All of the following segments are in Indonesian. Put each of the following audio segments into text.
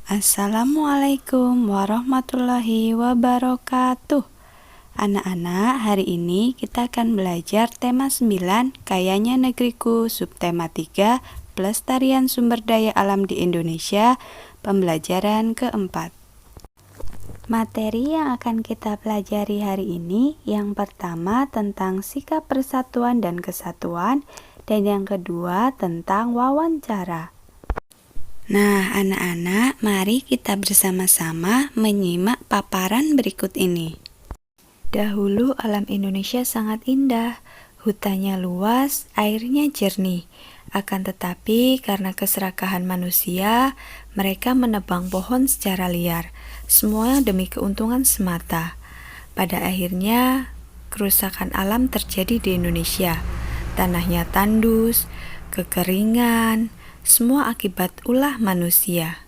Assalamualaikum warahmatullahi wabarakatuh. Anak-anak, hari ini kita akan belajar tema 9, Kayanya Negeriku, subtema 3, Pelestarian Sumber Daya Alam di Indonesia, pembelajaran keempat. Materi yang akan kita pelajari hari ini, yang pertama tentang sikap persatuan dan kesatuan, dan yang kedua tentang wawancara. Nah, anak-anak, mari kita bersama-sama menyimak paparan berikut ini. Dahulu alam Indonesia sangat indah, hutannya luas, airnya jernih. Akan tetapi karena keserakahan manusia, mereka menebang pohon secara liar, semua demi keuntungan semata. Pada akhirnya, kerusakan alam terjadi di Indonesia. Tanahnya tandus, kekeringan, semua akibat ulah manusia.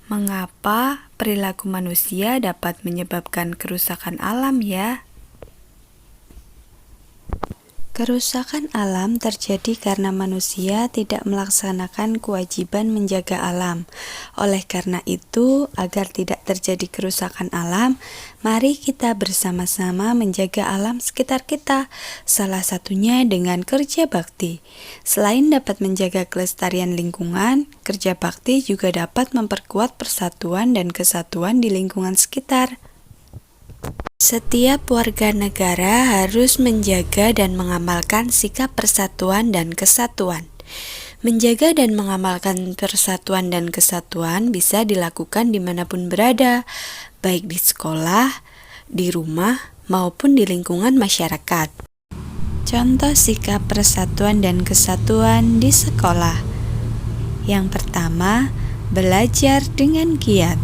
Mengapa perilaku manusia dapat menyebabkan kerusakan alam ya? Kerusakan alam terjadi karena manusia tidak melaksanakan kewajiban menjaga alam. Oleh karena itu, agar tidak terjadi kerusakan alam, mari kita bersama-sama menjaga alam sekitar kita, salah satunya dengan kerja bakti. Selain dapat menjaga kelestarian lingkungan, kerja bakti juga dapat memperkuat persatuan dan kesatuan di lingkungan sekitar. Setiap warga negara harus menjaga dan mengamalkan sikap persatuan dan kesatuan. Menjaga dan mengamalkan persatuan dan kesatuan bisa dilakukan dimanapun berada, baik di sekolah, di rumah, maupun di lingkungan masyarakat. Contoh sikap persatuan dan kesatuan di sekolah. Yang pertama, belajar dengan giat.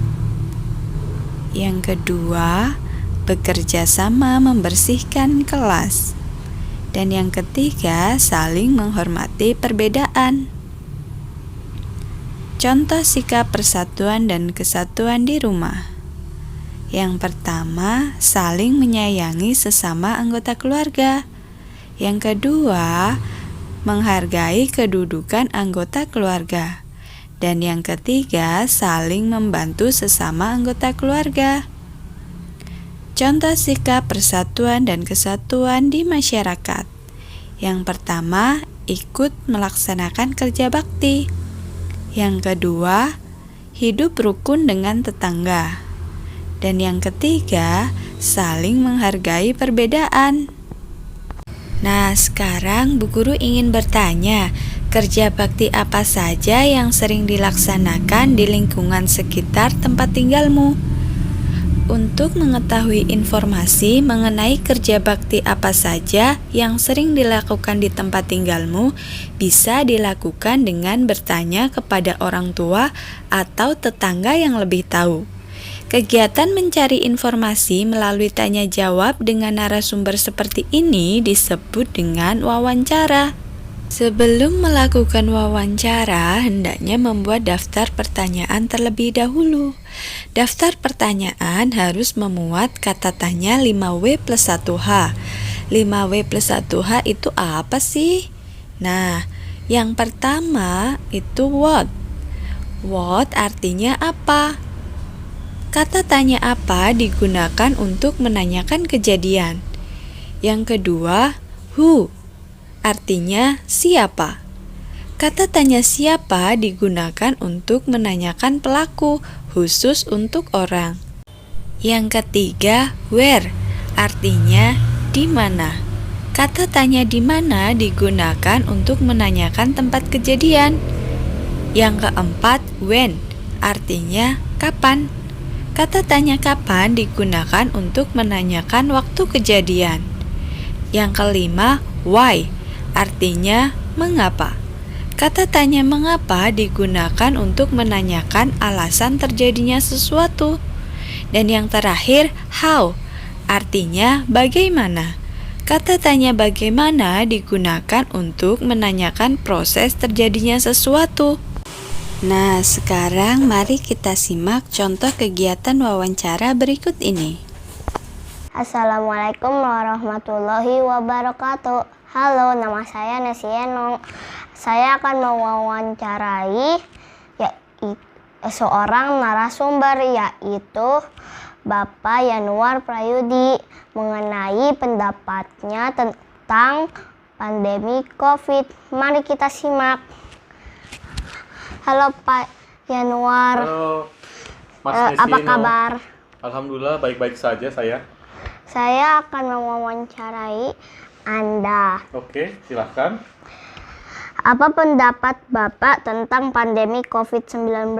Yang kedua, bekerja sama membersihkan kelas. Dan yang ketiga, saling menghormati perbedaan. Contoh sikap persatuan dan kesatuan di rumah. Yang pertama, saling menyayangi sesama anggota keluarga. Yang kedua, menghargai kedudukan anggota keluarga. Dan yang ketiga, saling membantu sesama anggota keluarga. Contoh sikap persatuan dan kesatuan di masyarakat. Yang pertama, ikut melaksanakan kerja bakti. Yang kedua, hidup rukun dengan tetangga. Dan yang ketiga, saling menghargai perbedaan. Nah, sekarang Bu Guru ingin bertanya, kerja bakti apa saja yang sering dilaksanakan di lingkungan sekitar tempat tinggalmu? Untuk mengetahui informasi mengenai kerja bakti apa saja yang sering dilakukan di tempat tinggalmu, bisa dilakukan dengan bertanya kepada orang tua atau tetangga yang lebih tahu. Kegiatan mencari informasi melalui tanya jawab dengan narasumber seperti ini disebut dengan wawancara. Sebelum melakukan wawancara, hendaknya membuat daftar pertanyaan terlebih dahulu. Daftar pertanyaan harus memuat kata tanya 5W plus 1H. 5W plus 1H itu apa sih? Nah, yang pertama itu what. What artinya apa? Kata tanya apa digunakan untuk menanyakan kejadian. Yang kedua, who. Artinya siapa. Kata tanya siapa digunakan untuk menanyakan pelaku, khusus untuk orang. Yang ketiga, where. Artinya di mana. Kata tanya di mana digunakan untuk menanyakan tempat kejadian. Yang keempat, when. Artinya kapan. Kata tanya kapan digunakan untuk menanyakan waktu kejadian. Yang kelima, why. Artinya mengapa. Kata tanya mengapa digunakan untuk menanyakan alasan terjadinya sesuatu. Dan yang terakhir, how. Artinya bagaimana. Kata tanya bagaimana digunakan untuk menanyakan proses terjadinya sesuatu. Nah, sekarang mari kita simak contoh kegiatan wawancara berikut ini. Assalamualaikum warahmatullahi wabarakatuh. Halo, nama saya Nesienong. Saya akan mewawancarai seorang narasumber, yaitu Bapak Yanuar Prayudi, mengenai pendapatnya tentang pandemi COVID. Mari kita simak. Halo Pak Yanuar. Halo, Mas Apa Nesino. kabar? Alhamdulillah baik-baik saja saya. Saya akan mewawancarai Anda. Oke, silahkan. Apa pendapat Bapak tentang pandemi COVID-19?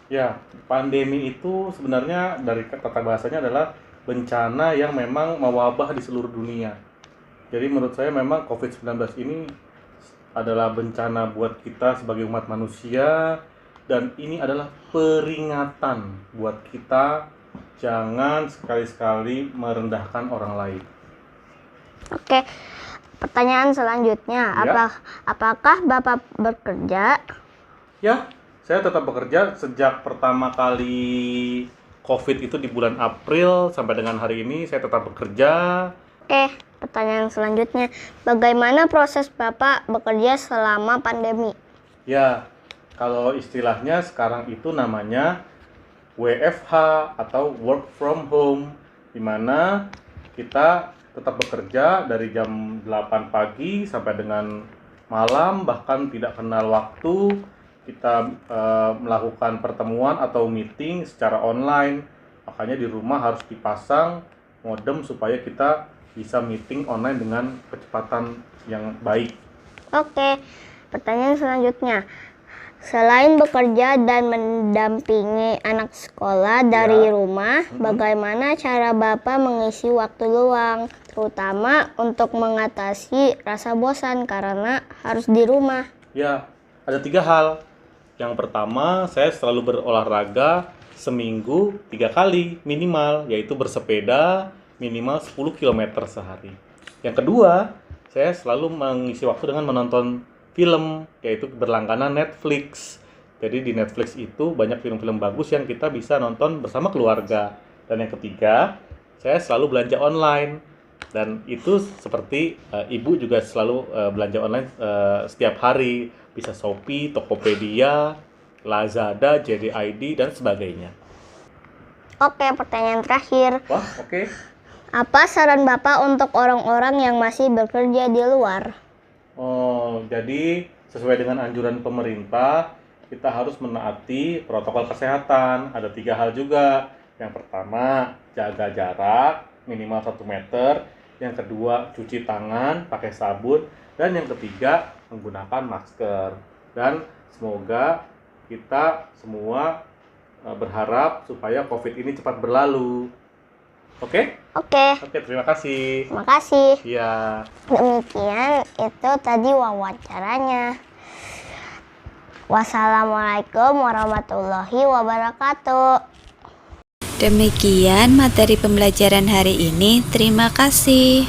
Ya, pandemi itu sebenarnya dari tata bahasanya adalah bencana yang memang mewabah di seluruh dunia. Jadi menurut saya memang COVID-19 ini adalah bencana buat kita sebagai umat manusia, dan ini adalah peringatan buat kita jangan sekali-sekali merendahkan orang lain. Oke, pertanyaan selanjutnya, Ya. apakah Bapak bekerja? Ya, saya tetap bekerja sejak pertama kali COVID itu di bulan April sampai dengan hari ini saya tetap bekerja. Oke, pertanyaan selanjutnya, bagaimana proses Bapak bekerja selama pandemi? Ya, kalau istilahnya sekarang itu namanya WFH atau work from home, di mana kita tetap bekerja dari jam 8 pagi sampai dengan malam, bahkan tidak kenal waktu. Kita melakukan pertemuan atau meeting secara online. Makanya di rumah harus dipasang modem supaya kita bisa meeting online dengan kecepatan yang baik. Oke, pertanyaan selanjutnya, selain bekerja dan mendampingi anak sekolah dari rumah, bagaimana cara Bapak mengisi waktu luang, terutama untuk mengatasi rasa bosan karena harus di rumah? Ya, ada 3 hal. Yang pertama, saya selalu berolahraga seminggu 3 kali minimal, yaitu bersepeda minimal 10 km sehari. Yang kedua, saya selalu mengisi waktu dengan menonton film, yaitu berlangganan Netflix. Jadi di Netflix itu banyak film-film bagus yang kita bisa nonton bersama keluarga. Dan yang ketiga, saya selalu belanja online. Dan itu seperti ibu juga selalu belanja online setiap hari. Bisa Shopee, Tokopedia, Lazada, JD.ID, dan sebagainya. Oke, pertanyaan terakhir, Wah, oke. apa saran Bapak untuk orang-orang yang masih bekerja di luar? Oh, jadi sesuai dengan anjuran pemerintah, kita harus menaati protokol kesehatan. Ada 3 hal juga. Yang pertama, jaga jarak minimal 1 meter. Yang kedua, cuci tangan pakai sabun. Dan yang ketiga, menggunakan masker. Dan semoga kita semua berharap supaya COVID ini cepat berlalu. Oke? Oke, Oke, terima kasih. terima kasih. Iya. Demikian itu tadi wawancaranya. Wassalamualaikum warahmatullahi wabarakatuh. Demikian materi pembelajaran hari ini. Terima kasih.